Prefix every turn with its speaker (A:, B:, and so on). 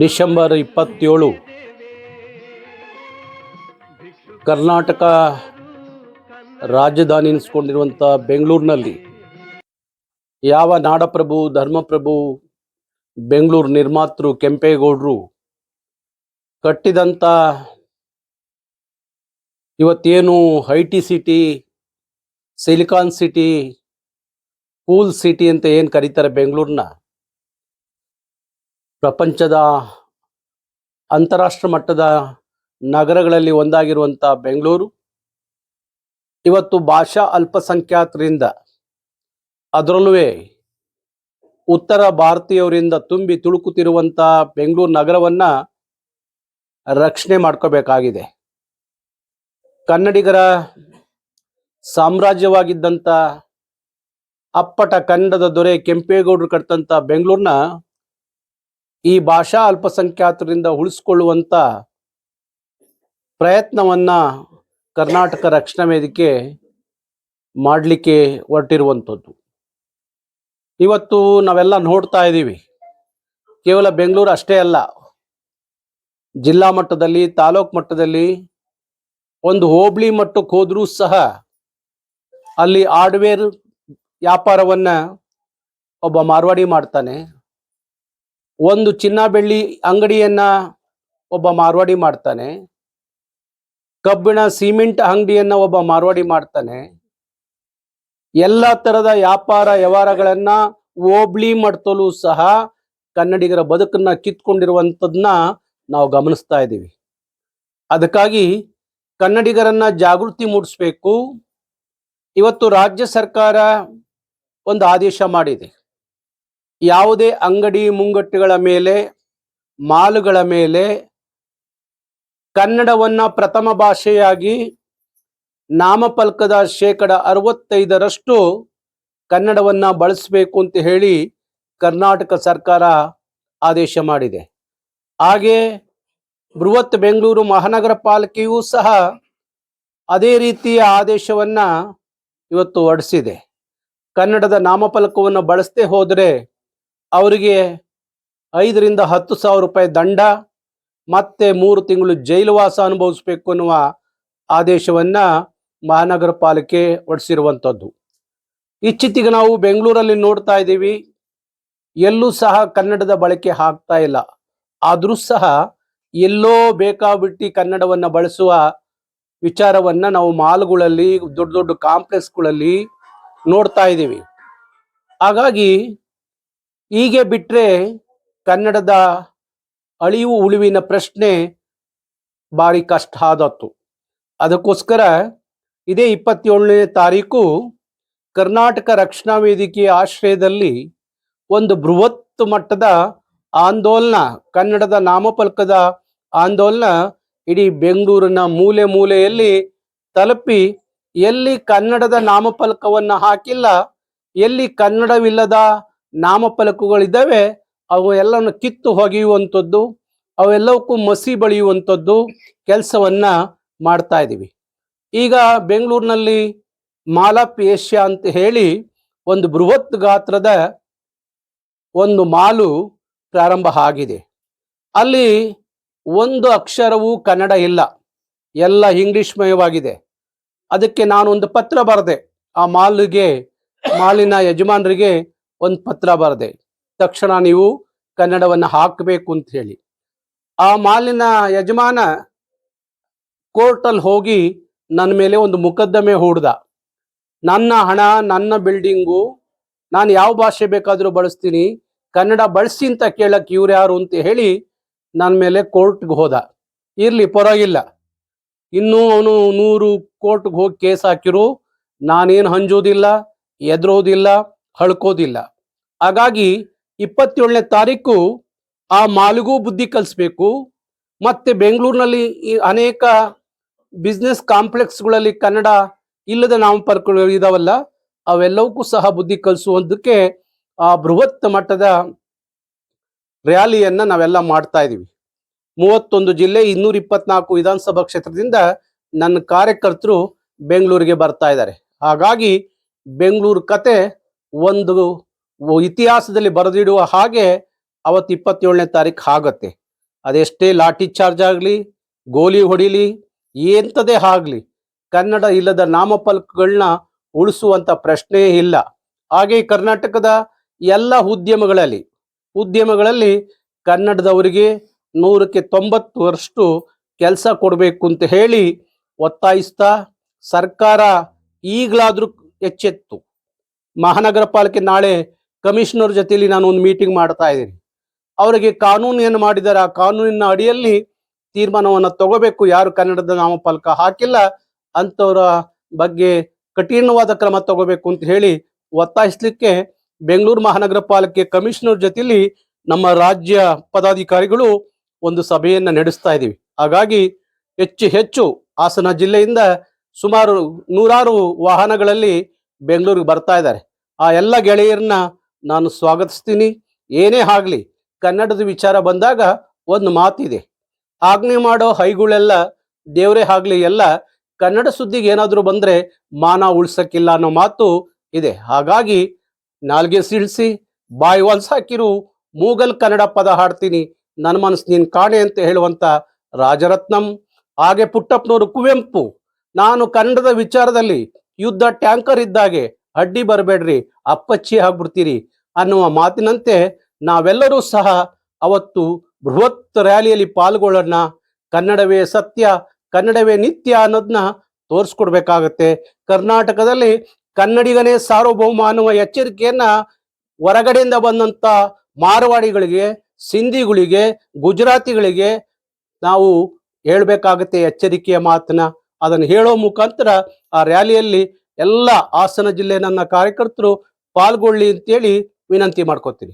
A: December 27 Karnataka ರಾಜಧಾನಿ ಎನಿಸಿಕೊಂಡಿರುವಂಥ ಬೆಂಗಳೂರಿನಲ್ಲಿ ಯಾವ ನಾಡಪ್ರಭು ಧರ್ಮಪ್ರಭು ಬೆಂಗಳೂರು ನಿರ್ಮಾತೃ ಕೆಂಪೇಗೌಡರು ಕಟ್ಟಿದಂಥ ಇವತ್ತೇನು IT. City, silicon city, cool city ಅಂತ ಏನು ಕರೀತಾರೆ ಬೆಂಗಳೂರನ್ನ, ಪ್ರಪಂಚದ ಅಂತಾರಾಷ್ಟ್ರ ಮಟ್ಟದ ನಗರಗಳಲ್ಲಿ ಒಂದಾಗಿರುವಂಥ ಬೆಂಗಳೂರು ಇವತ್ತು ಭಾಷಾ ಅಲ್ಪಸಂಖ್ಯಾತರಿಂದ, ಅದರಲ್ಲೂ ಉತ್ತರ ಭಾರತೀಯವರಿಂದ ತುಂಬಿ ತುಳುಕುತ್ತಿರುವಂಥ ಬೆಂಗಳೂರು ನಗರವನ್ನು ರಕ್ಷಣೆ ಮಾಡ್ಕೋಬೇಕಾಗಿದೆ. ಕನ್ನಡಿಗರ ಸಾಮ್ರಾಜ್ಯವಾಗಿದ್ದಂಥ ಅಪ್ಪಟ ಕನ್ನಡದ ದೊರೆ ಕೆಂಪೇಗೌಡರು ಕಟ್ಟಿದಂಥ ಬೆಂಗಳೂರನ್ನ ಈ ಭಾಷಾ ಅಲ್ಪಸಂಖ್ಯಾತರಿಂದ ಉಳಿಸ್ಕೊಳ್ಳುವಂಥ ಪ್ರಯತ್ನವನ್ನು ಕರ್ನಾಟಕ ರಕ್ಷಣಾ ವೇದಿಕೆ ಮಾಡಲಿಕ್ಕೆ ಹೊರಟಿರುವಂಥದ್ದು. ಇವತ್ತು ನಾವೆಲ್ಲ ನೋಡ್ತಾ ಇದ್ದೀವಿ, ಕೇವಲ ಬೆಂಗಳೂರು ಅಷ್ಟೇ ಅಲ್ಲ, ಜಿಲ್ಲಾ ಮಟ್ಟದಲ್ಲಿ, ತಾಲೂಕು ಮಟ್ಟದಲ್ಲಿ, ಒಂದು ಹೋಬಳಿ ಮಟ್ಟಕ್ಕೆ ಹೋದರೂ ಸಹ ಅಲ್ಲಿ ಹಾರ್ಡ್ವೇರ್ ವ್ಯಾಪಾರವನ್ನು ಒಬ್ಬ ಮಾರ್ವಾಡಿ ಮಾಡ್ತಾನೆ, ಒಂದು ಚಿನ್ನ ಬೆಳ್ಳಿ ಅಂಗಡಿಯನ್ನು ಒಬ್ಬ ಮಾರ್ವಾಡಿ ಮಾಡ್ತಾನೆ, ಕಬ್ಬಿಣ ಸಿಮೆಂಟ್ ಅಂಗಡಿಯನ್ನು ಒಬ್ಬ ಮಾರ್ವಾಡಿ ಮಾಡ್ತಾನೆ. ಎಲ್ಲ ಥರದ ವ್ಯಾಪಾರ ವ್ಯವಹಾರಗಳನ್ನು ಹೋಬಳಿ ಮಟ್ಟದಲ್ಲೂ ಸಹ ಕನ್ನಡಿಗರ ಬದುಕನ್ನು ಕಿತ್ಕೊಂಡಿರುವಂಥದ್ದನ್ನ ನಾವು ಗಮನಿಸ್ತಾ ಇದ್ದೀವಿ. ಅದಕ್ಕಾಗಿ ಕನ್ನಡಿಗರನ್ನು ಜಾಗೃತಿ ಮೂಡಿಸ್ಬೇಕು. ಇವತ್ತು ರಾಜ್ಯ ಸರ್ಕಾರ ಒಂದು ಆದೇಶ ಮಾಡಿದೆ, ಯಾವುದೇ ಅಂಗಡಿ ಮುಂಗಟ್ಟುಗಳ ಮೇಲೆ, ಮಾಲುಗಳ ಮೇಲೆ ಕನ್ನಡವನ್ನು ಪ್ರಥಮ ಭಾಷೆಯಾಗಿ ನಾಮಫಲಕದ 65% ಕನ್ನಡವನ್ನು ಬಳಸಬೇಕು ಅಂತ ಹೇಳಿ ಕರ್ನಾಟಕ ಸರ್ಕಾರ ಆದೇಶ ಮಾಡಿದೆ. ಹಾಗೆ ಬೃಹತ್ ಬೆಂಗಳೂರು ಮಹಾನಗರ ಪಾಲಿಕೆಯೂ ಸಹ ಅದೇ ರೀತಿಯ ಆದೇಶವನ್ನು ಇವತ್ತು ಹೊರಡಿಸಿದೆ. ಕನ್ನಡದ ನಾಮಫಲಕವನ್ನು ಬಳಸದೆ ಹೋದರೆ ಅವರಿಗೆ 5,000 ರಿಂದ 10,000 ರೂಪಾಯಿ ದಂಡ ಮತ್ತೆ 3 ತಿಂಗಳು ಜೈಲುವಾಸ ಅನುಭವಿಸಬೇಕು ಅನ್ನುವ ಆದೇಶವನ್ನು ಮಹಾನಗರ ಪಾಲಿಕೆ ಹೊರಡಿಸಿರುವಂಥದ್ದು. ಇತ್ತೀಚೆಗೆ ನಾವು ಬೆಂಗಳೂರಲ್ಲಿ ನೋಡ್ತಾ ಇದ್ದೀವಿ, ಎಲ್ಲೂ ಸಹ ಕನ್ನಡದ ಬಳಕೆ ಆಗ್ತಾ ಇಲ್ಲ. ಆದರೂ ಸಹ ಎಲ್ಲೋ ಬೇಕಾಬಿಟ್ಟು ಕನ್ನಡವನ್ನು ಬಳಸುವ ವಿಚಾರವನ್ನು ನಾವು ಮಾಲ್ಗಳಲ್ಲಿ, ದೊಡ್ಡ ದೊಡ್ಡ ಕಾಂಪ್ಲೆಕ್ಸ್ಗಳಲ್ಲಿ ನೋಡ್ತಾ ಇದ್ದೀವಿ. ಹಾಗಾಗಿ ಹೀಗೆ ಬಿಟ್ಟರೆ ಕನ್ನಡದ ಅಳಿವು ಉಳಿವಿನ ಪ್ರಶ್ನೆ ಭಾರಿ ಕಷ್ಟ ಆದತ್ತು. ಅದಕ್ಕೋಸ್ಕರ ಇದೇ 27ನೇ ತಾರೀಕು ಕರ್ನಾಟಕ ರಕ್ಷಣಾ ವೇದಿಕೆಯ ಆಶ್ರಯದಲ್ಲಿ ಒಂದು ಬೃಹತ್ ಮಟ್ಟದ ಆಂದೋಲನ, ಕನ್ನಡದ ನಾಮಫಲಕದ ಆಂದೋಲನ ಇಡೀ ಬೆಂಗಳೂರಿನ ಮೂಲೆ ಮೂಲೆಯಲ್ಲಿ ತಲುಪಿ, ಎಲ್ಲಿ ಕನ್ನಡದ ನಾಮಫಲಕವನ್ನು ಹಾಕಿಲ್ಲ, ಎಲ್ಲಿ ಕನ್ನಡವಿಲ್ಲದ ನಾಮಫಲಕಗಳಿದ್ದಾವೆ ಅವು ಎಲ್ಲವನ್ನು ಕಿತ್ತು ಹೊಗೆಯುವಂಥದ್ದು, ಅವೆಲ್ಲವಕ್ಕೂ ಮಸಿ ಬಳಿಯುವಂಥದ್ದು ಕೆಲಸವನ್ನು ಮಾಡ್ತಾ ಇದ್ದೀವಿ. ಈಗ ಬೆಂಗಳೂರಿನಲ್ಲಿ ಮಾಲ್ ಆಫ್ ಏಷ್ಯಾ ಅಂತ ಹೇಳಿ ಒಂದು ಬೃಹತ್ ಗಾತ್ರದ ಒಂದು ಮಾಲು ಪ್ರಾರಂಭ ಆಗಿದೆ. ಅಲ್ಲಿ ಒಂದು ಅಕ್ಷರವೂ ಕನ್ನಡ ಇಲ್ಲ, ಎಲ್ಲ ಇಂಗ್ಲಿಷ್ಮಯವಾಗಿದೆ. ಅದಕ್ಕೆ ನಾನೊಂದು ಪತ್ರ ಬರೆದೆ, ಆ ಮಾಲಿನ ಯಜಮಾನರಿಗೆ ಒಂದು ಪತ್ರ ಬರೆದೆ, ತಕ್ಷಣ ನೀವು ಕನ್ನಡವನ್ನು ಹಾಕಬೇಕು ಅಂತ ಹೇಳಿ. ಆ ಮಾಲಿನ ಯಜಮಾನ ಕೋರ್ಟಲ್ಲಿ ಹೋಗಿ ನನ್ನ ಮೇಲೆ ಒಂದು ಮೊಕದ್ದಮೆ ಹೂಡ್ದ. ನನ್ನ ಹಣ, ನನ್ನ ಬಿಲ್ಡಿಂಗು, ನಾನು ಯಾವ ಭಾಷೆ ಬೇಕಾದರೂ ಬಳಸ್ತೀನಿ, ಕನ್ನಡ ಬಳಸಿ ಅಂತ ಕೇಳಕ್ಕೆ ಇವ್ರು ಯಾರು ಅಂತ ಹೇಳಿ ನನ್ನ ಮೇಲೆ ಕೋರ್ಟ್ಗೆ ಹೋದ. ಇರಲಿ, ಪರವಾಗಿಲ್ಲ, ಇನ್ನೂ ಅವನು 100 ಕೋರ್ಟ್ಗೆ ಹೋಗಿ ಕೇಸ್ ಹಾಕಿರು, ನಾನೇನು ಹಂಜೋದಿಲ್ಲ, ಎದುರೋದಿಲ್ಲ, ಹಳ್ಕೋದಿಲ್ಲ. ಹಾಗಾಗಿ 27ನೇ ತಾರೀಕು ಆ ಮಾಲಿಗೂ ಬುದ್ಧಿ ಕಲಿಸ್ಬೇಕು. ಮತ್ತು ಬೆಂಗಳೂರಿನಲ್ಲಿ ಅನೇಕ ಬಿಸ್ನೆಸ್ ಕಾಂಪ್ಲೆಕ್ಸ್ಗಳಲ್ಲಿ ಕನ್ನಡ ಇಲ್ಲದ ನಾಮಫಲಕಗಳು ಇದಾವಲ್ಲ, ಅವೆಲ್ಲವಕ್ಕೂ ಸಹ ಬುದ್ಧಿ ಕಲಿಸುವುದಕ್ಕೆ ಆ ಬೃಹತ್ ಮಟ್ಟದ ರ್ಯಾಲಿಯನ್ನು ನಾವೆಲ್ಲ ಮಾಡ್ತಾ ಇದ್ದೀವಿ. 31 ಜಿಲ್ಲೆ, 224 ವಿಧಾನಸಭಾ ಕ್ಷೇತ್ರದಿಂದ ನನ್ನ ಕಾರ್ಯಕರ್ತರು ಬೆಂಗಳೂರಿಗೆ ಬರ್ತಾ ಇದ್ದಾರೆ. ಹಾಗಾಗಿ ಬೆಂಗಳೂರು ಕತೆ ಒಂದು ಇತಿಹಾಸದಲ್ಲಿ ಬರೆದಿಡುವ ಹಾಗೆ ಅವತ್ತು 27ನೇ ತಾರೀಕು ಆಗತ್ತೆ. ಅದೆಷ್ಟೇ ಲಾಠಿ ಚಾರ್ಜ್ ಆಗಲಿ, ಗೋಲಿ ಹೊಡಿಲಿ, ಎಂಥದೇ ಆಗಲಿ, ಕನ್ನಡ ಇಲ್ಲದ ನಾಮಫಲಕಗಳನ್ನ ಉಳಿಸುವಂತ ಪ್ರಶ್ನೆಯೇ ಇಲ್ಲ. ಹಾಗೆ ಕರ್ನಾಟಕದ ಎಲ್ಲ ಉದ್ಯಮಗಳಲ್ಲಿ ಕನ್ನಡದವರಿಗೆ 100ಕ್ಕೆ 90% ಕೆಲಸ ಕೊಡಬೇಕು ಅಂತ ಹೇಳಿ ಒತ್ತಾಯಿಸ್ತಾ ಸರ್ಕಾರ ಈಗಲಾದ್ರೂ ಎಚ್ಚೆತ್ತು. ಮಹಾನಗರ ಪಾಲಿಕೆ ನಾಳೆ ಕಮಿಷನರ್ ಜೊತೆಯಲ್ಲಿ ನಾನು ಒಂದು ಮೀಟಿಂಗ್ ಮಾಡ್ತಾ ಇದ್ದೀನಿ. ಅವರಿಗೆ ಕಾನೂನು ಏನು ಮಾಡಿದ್ದಾರೆ ಆ ಕಾನೂನಿನ ಅಡಿಯಲ್ಲಿ ತೀರ್ಮಾನವನ್ನು ತಗೋಬೇಕು. ಯಾರು ಕನ್ನಡದ ನಾಮಫಲಕ ಹಾಕಿಲ್ಲ ಅಂಥವರ ಬಗ್ಗೆ ಕಠಿಣವಾದ ಕ್ರಮ ತಗೋಬೇಕು ಅಂತ ಹೇಳಿ ಒತ್ತಾಯಿಸಲಿಕ್ಕೆ ಬೆಂಗಳೂರು ಮಹಾನಗರ ಪಾಲಿಕೆ ಕಮಿಷನರ್ ಜೊತೆಯಲ್ಲಿ ನಮ್ಮ ರಾಜ್ಯ ಪದಾಧಿಕಾರಿಗಳು ಒಂದು ಸಭೆಯನ್ನು ನಡೆಸ್ತಾ ಇದ್ದೀವಿ. ಹಾಗಾಗಿ ಹೆಚ್ಚು ಹಾಸನ ಜಿಲ್ಲೆಯಿಂದ ಸುಮಾರು 100 ವಾಹನಗಳಲ್ಲಿ ಬೆಂಗಳೂರಿಗೆ ಬರ್ತಾ ಇದ್ದಾರೆ. ಆ ಎಲ್ಲ ಗೆಳೆಯರನ್ನ ನಾನು ಸ್ವಾಗತಿಸ್ತೀನಿ. ಏನೇ ಆಗಲಿ ಕನ್ನಡದ ವಿಚಾರ ಬಂದಾಗ ಒಂದು ಮಾತಿದೆ, ಆಜ್ಞೆ ಮಾಡೋ ಹೈಗಳೆಲ್ಲ ದೇವರೇ ಆಗಲಿ, ಎಲ್ಲ ಕನ್ನಡ ಸುದ್ದಿಗೆ ಏನಾದರೂ ಬಂದರೆ ಮಾನ ಉಳ್ಸಕ್ಕಿಲ್ಲ ಅನ್ನೋ ಮಾತು ಇದೆ. ಹಾಗಾಗಿ ನಾಲ್ಗೆ ಸಿಡಿಸಿ ಬಾಯಿ ಹೊಲ್ಸಾಕಿರು ಮೂಗಲ್ ಕನ್ನಡ ಪದ ಹಾಡ್ತೀನಿ, ನನ್ನ ಮನಸ್ಸು ನೀನು ಕಾಣೆ ಅಂತ ಹೇಳುವಂಥ ರಾಜರತ್ನಂ. ಹಾಗೆ ಪುಟ್ಟಪ್ಪನವರು ಕುವೆಂಪು, ನಾನು ಕನ್ನಡದ ವಿಚಾರದಲ್ಲಿ ಯುದ್ಧ ಟ್ಯಾಂಕರ್ ಇದ್ದಾಗೆ ಅಡ್ಡಿ ಬರಬೇಡ್ರಿ, ಅಪ್ಪಚ್ಚಿ ಆಗ್ಬಿಡ್ತೀರಿ ಅನ್ನುವ ಮಾತಿನಂತೆ ನಾವೆಲ್ಲರೂ ಸಹ ಅವತ್ತು ಬೃಹತ್ ರ್ಯಾಲಿಯಲ್ಲಿ ಪಾಲ್ಗೊಳ್ಳೋಣ. ಕನ್ನಡವೇ ಸತ್ಯ, ಕನ್ನಡವೇ ನಿತ್ಯ ಅನ್ನೋದನ್ನ ತೋರಿಸ್ಕೊಡ್ಬೇಕಾಗತ್ತೆ. ಕರ್ನಾಟಕದಲ್ಲಿ ಕನ್ನಡಿಗನೇ ಸಾರ್ವಭೌಮ ಅನ್ನುವ ಎಚ್ಚರಿಕೆಯನ್ನ ಹೊರಗಡೆಯಿಂದ ಬಂದಂಥ ಮಾರವಾಡಿಗಳಿಗೆ, ಸಿಂಧಿಗಳಿಗೆ, ಗುಜರಾತಿಗಳಿಗೆ ನಾವು ಹೇಳಬೇಕಾಗತ್ತೆ ಎಚ್ಚರಿಕೆಯ ಮಾತನ್ನ. ಅದನ್ನು ಹೇಳೋ ಮುಖಾಂತರ ಆ ರ್ಯಾಲಿಯಲ್ಲಿ ಎಲ್ಲ ಹಾಸನ ಜಿಲ್ಲೆ ನನ್ನ ಕಾರ್ಯಕರ್ತರು ಪಾಲ್ಗೊಳ್ಳಿ ಅಂತೇಳಿ ವಿನಂತಿ ಮಾಡ್ಕೋತೀನಿ.